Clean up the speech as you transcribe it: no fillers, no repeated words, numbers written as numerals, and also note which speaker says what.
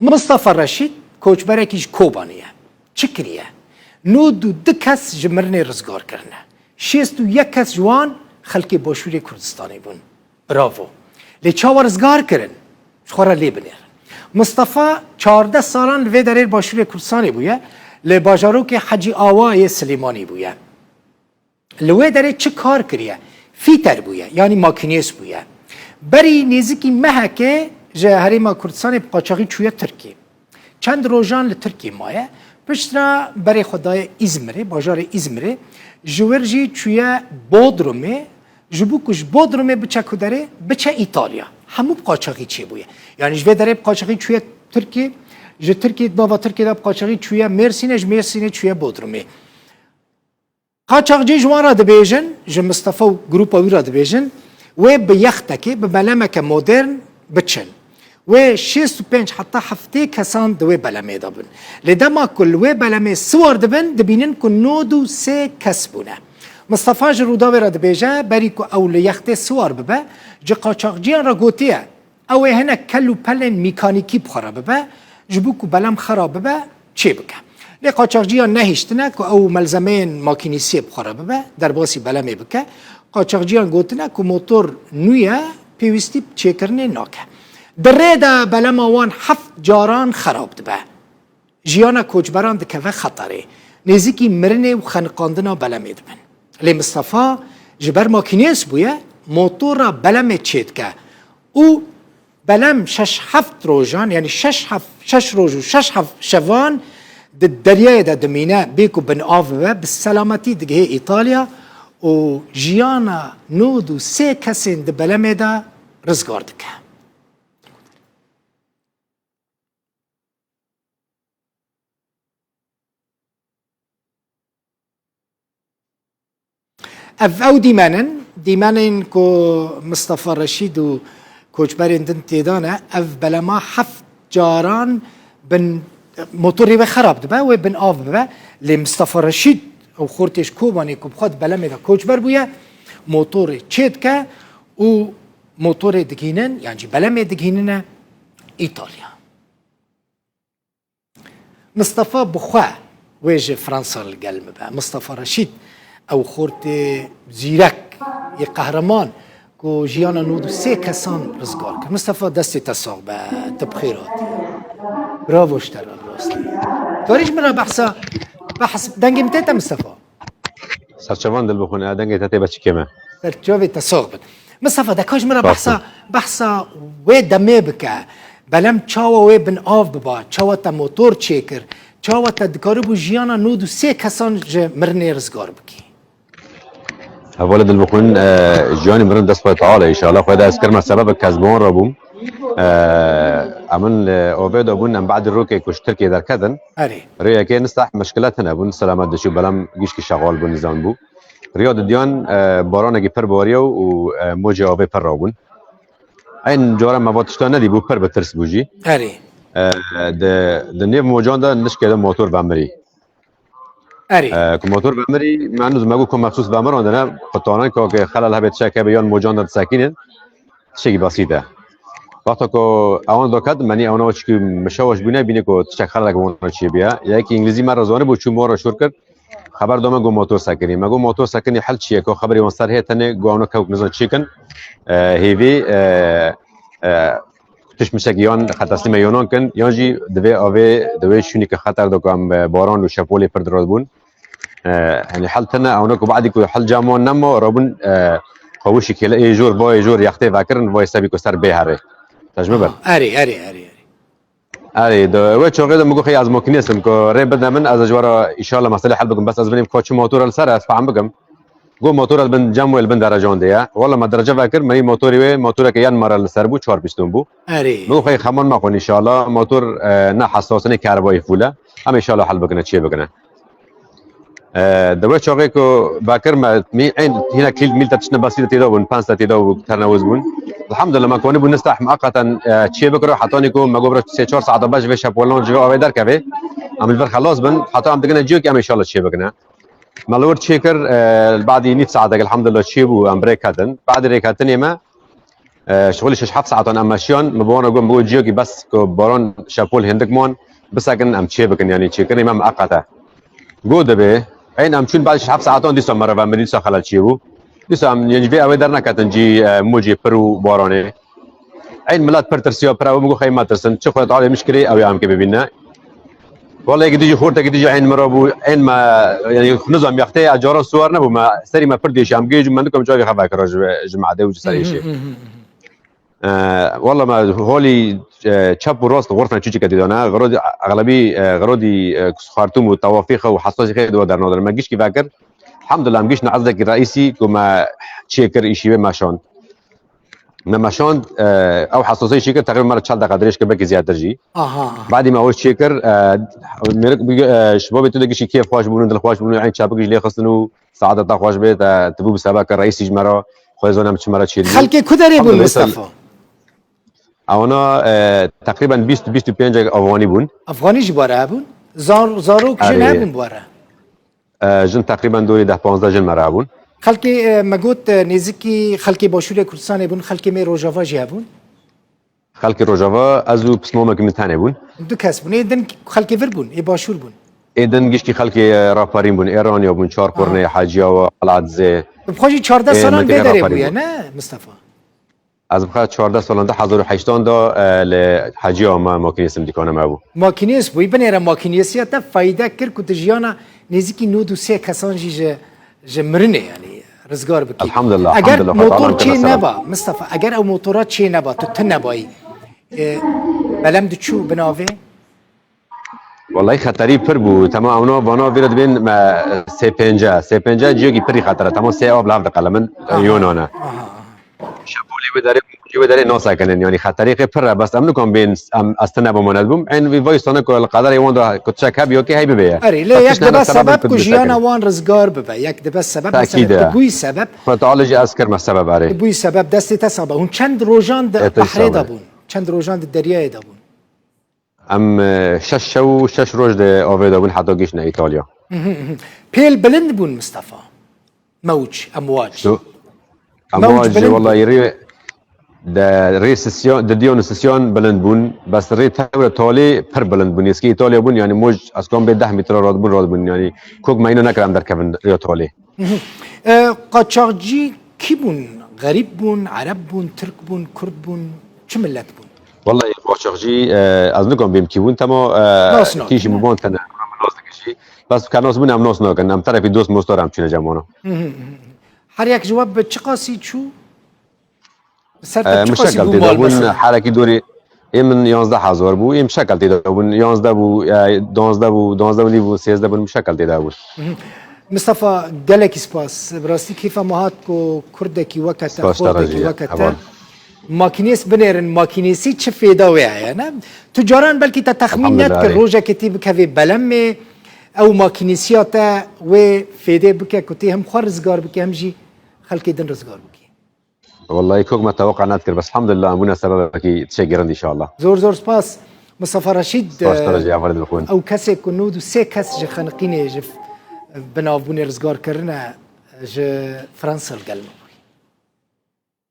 Speaker 1: مصطفى رشید کوچبرێکیش کۆبانیە چ کریە 92 کەس ji mirinê rizgar kirine 61 kes ji wan xelkê Başûrê Kurdistanê bûn bravo lê çawa rizgar kirin ji xwe re lê binêrin Mustafa 14 salan li vê derê Başûrê Kurdistanê bûye li bajarokê Hecî Awayê Silêmanî bûye li wê derê çi kar kiriye fîter bûye yanî makînês bûye berî nêzîkî mehekê ji Herêma Kurdistanê bi qaçaxî çûye Tirkiye çend rojan li Tirkiye maye piştra berê xwedayê İzmirê bajarê İzmirê ji wir jî çûye Bodrumê ji bo ku ji Bodrumê biçe ku derê biçe İtalya hemû bi qaçaxî çêbûye yanî ji vê derê bi qaçaxî çûye Tirkiye ji Tirkiye nava Tirkiye de bi qaçaxî çûye Mêrsînê ji Mêrsînê çûye Bodrumê qaçaxcî ji wan re dibêjin ji Mustafa û grupa wî re dibêjin wê bi yextekê bi belemeke modern biçin wê 65 heta 70 kesan di wê belemê de bin lê dema ku li wê belemê siwar dibin dibînin ku 93 kes bûne Mustafa ji rûdawê re dibêje berî ku ew li yextê siwar bibe ji qaçaxciyan re gotiye ew ê hinek kel û pelên mîkanîkî bixwe bibe ji bo ku belem xera bibe çê bike lê qaçaxciyan nehîştine ku ew melzemeyên makînîsiyê bixwe bibe derbasî belemê bike qaçaxciyan gotine ku motor nû ye pêwîstî çêkirinê nake di rê de belema wan heft caran xerab dibe jiyana koçberan dikeve xeterê nêzîkî mirinê û xeniqandina belemê dibin lê Mustafa ji ber makînês bûye motora belemê çê dike û belem şeş heft rojan yanî şeş roj û şeş heft şevan di deryayê de dimîne bê ku bin av bibe bi selametî digihê İtalya û jiyana 93 kesên di belemê de rizgar dike ev dîmenên ku Mustafa Reşîd û koçberên din têdan e ev belema heft caran bin motorê ve xerab dibe wê bin av bibe lê Mustafa Reşîd ew xortêj Kobanê ku bixwe di belemê de koçber bûye motorê çê dike û motorê digihînin yan jî belemê digihînine İtalya Mustafa bixwe wê ji Fransa li gel mibe Mustafa Reşîd ew xortê zîrek yê qehreman ku jiyana 93 kesan rizgar kir Mustafa destê te sağ be te bi xêr hatî bravo ji te re rastî darî ji min re behsa dengê min tê te Mustafa
Speaker 2: serçevan dil bixwîne dengê te tê be çi kêm e
Speaker 1: serçavê te sağ bin Mustafa deka ji min re behsa wê demê bike belem çawa wê bin av biba çawa te motor çê kir çawa te dikarîbû jiyana 93 kesan ji mirinê rizgar bikî
Speaker 2: هەوڵە دڵ بخۆن ژیانی مرن دەست خۆی تەعاڵە ئینشاءالله خۆی دەست کردمە سەبەبە کەسبوون ڕەبووم ئەمن ئۆڤێدا بوون ئەم بعد ڕۆکێک و شترکێ دەرکەدن ڕێیەکێ نستاح مشکلات هەنە بوون سەلامەت دەچی و بەلام گیشکی شەغاڵ بوون نظام بوو ڕیا ددیان بارانێکی پڕ بۆریە و مۆجی ئاوێ پڕ ڕابوون ئەین جۆرە مەبات شتان نەدی بوو پڕ بە ترس بووژی نێو مۆجاندا نشکێدە مۆتۆر بەمری موتور بمری معنوز مگو کم مخصوص بمران دنه قطعاً که خلال هبت شکه بیان موجان داد ساکینن شیء بسيطه وقتی که آن دکتر منی آنها چی مشاوش بینه که چه خلال گمان چی بیا یا که انگلیسی من رزانه بود چون مورا شور کرد خبر دامه گو موتور ساکنی مگو موتور ساکنی حل چیه که خبری وان سر هتنه گوانو که نزان چیکن هیوی تش مشکیان خط تسلیم یونان کن یانجی دوی شونی که خطر دکم باران و شپولی پردراد بون يعني حالتنا او نكو بعد يكون حل جامون نمو ربن خوشي كلا اي جور باي جور يختي فاكرن باي سبي كسر بهره تجربه اري دو وچو غدا مگو خي از ماكينيسم كو ري بدنا من از جوارا ان شاء الله مساله حل بكم بس از بنيم كوتش موتور السر اسفع بكم جو موتور بن جامو بن درجون ديا والله ما درجه فاكر مي موتوري وي موتورك ين مره السربو 4 بيستون بو
Speaker 1: اري
Speaker 2: مگو خي خمن ما ان شاء الله موتور نا حساسني كهربائي فوله اما ان شاء الله حل بكنا شي بكنا دوای چاقی که باکر ما می این هنا کل میل تشنه بسیط تیدا بون 5 تیدا و ترنوز بون الحمدلله ما کنی بون نستح مؤقتا چی بکره حتی نیکو مگوبر 3-4 ساعت باش و شب ولان جو آوی در کبه عمل بر خلاص بن حتی هم دگنه جو که ان شاء الله چی بکنه مالور چیکر بعد 100 ساعت الحمدلله چی بو ام بریک کردن بعد ریک کردن ما شغلي 6 ساعات انا ماشيون مبوانا قوم بقول جيوكي بس بارون شابول هندك مون بس اكن ام تشيبكن يعني تشيكري ما مؤقته قود به عين ام تشون بعد 6 ساعات دي مره و مدي سو خلال تشيبو دي سو ام ينجبي او درنا كتنجي موجي برو باروني عين ملات برترسيو برا مگو خیمه ترسن چه خودت عالی مشکلی او هم که ببینه والله يقدر خورت يقدر عين مرابو عين ما يعني نظام يختي اجار صور نبو ما سري ما برديش ام جيج منكم جاي خباك راج جماعه دو سري شيء والله ما هولي تشاب راست غرفه تشي كديدانا غرودي اغلبي غرودي خارتوم وتوافيق وحساسي خير دو در نظر ما جيش كي فاكر الحمد لله مجيش نعزك الرئيسي كما تشيكر شيء ماشون لما شون او حساسيه شيكر تقريبا مره 4 دقائق دريش كبك زياده ترجي بعد ما اول شيكر شباب تدق شي كيف خوش بونو دل خوش بونو عين شابك لي خصنو سعاده تا خوش بيت تبو بسباك الرئيس جمره خوزونا مش مره تشيل
Speaker 1: خلكي كدري بون مصطفى
Speaker 2: اونا تقريبا 25 افغاني بون
Speaker 1: افغاني جباره بون زارو كجن بون بواره
Speaker 2: جن تقريبا دوري 10 15 جن مره بون
Speaker 1: خلكي مگوت نزیکی خلکی باشور کردستان بون خلکی می روجاوا جه بون
Speaker 2: خلکی روجاوا ازو بسمومه که متانه بون
Speaker 1: دو کس بون ایدن خلکی ور بون ای باشور بون
Speaker 2: ایدن گشتی خلکی راپارین بون ایرانی بون چهار قرنه حاجیا و قلعت زه
Speaker 1: بخوشی 14 سالان بدره بویا نه مصطفى
Speaker 2: از بخواد 14 سالان ده 1080 دا لحاجیا ما ماکینیس دیکانه ما بو
Speaker 1: ماکینیس بوی بنیره ماکینیسیت فایده کرد که تجیانا نزیکی 93 کسان جمرنه يعني رزقار بكي
Speaker 2: الحمد لله
Speaker 1: اگر موتور چه نبا مصطفى اگر او موتورات چه نبا تو تنباي بلم دچو بناوه
Speaker 2: والله خطری پر بو تمام اونا بانا ویرد بین ما سه پنجا جیوگی پری خطره تمام سه آب لفظ قلمن یونانا شبولی بداره ناسا کنن يعني خطریق پر بس امنو کن بین استنا بماند بوم این وی وایستانه که القدر یوان دا کتشک هبی اوکی هی ببیه
Speaker 1: اری لی یک دبا سبب که جیانا وان رزگار ببه یک دبا سبب مثلا بوی سبب
Speaker 2: فتعالجی اسکر ما سبب اری
Speaker 1: بوی سبب دستی تسابه هون چند روزان بحری دابون چند روزان دریای دابون
Speaker 2: ام شش روز ده آوه دابون حتی گیشن ایتالیا
Speaker 1: پیل بلند بون مصطفى موج امواج
Speaker 2: والله يري دا ريسيسيون دا ديونيسيون بلند بون بس ري تاور تولي پر بلند بون اسكي ايطاليا بون يعني موج اسكم به 10 متر راد بون يعني كوك ما اینو نکردم در کفن ري تولي
Speaker 1: قاچاقچی کی بون غریب بون عرب بون ترک بون کرد بون چه ملت بون
Speaker 2: والله قاچاقچی از نگم بیم کی بون تما کیش مبون تنه ناس بس کناس بون ام ناس نکن ام طرفی دوست مستارم چونه جمعنا
Speaker 1: هر یک جواب چه قاسی چو
Speaker 2: مشکل دیده بون حرکی دوری من 11000 بو این مشکل دیده بون 11 بو 12 بو 13 بو مشکل دیده بون
Speaker 1: مصطفى قالك سباس براسي كيف مهات كو كردكي وقت خوردكي وقت ماكينيس بنيرن ماكينيسي چه فيدا ويا انا تجاران بلكي تخمين نذكر روجا كتيب كافي بلمي او ماكينيسياتا و فيدا بك كتي هم خرزگار بك همجي خلقي دن رزگار بك
Speaker 2: والله كوك ما توقع نذكر بس الحمد لله منا سببك تشجرن ان شاء الله
Speaker 1: زور سباس مصطفى رشيد
Speaker 2: او
Speaker 1: كسي كنود سي كاس خنقيني بناف بوني رزگار كرنا ج فرنسا القلم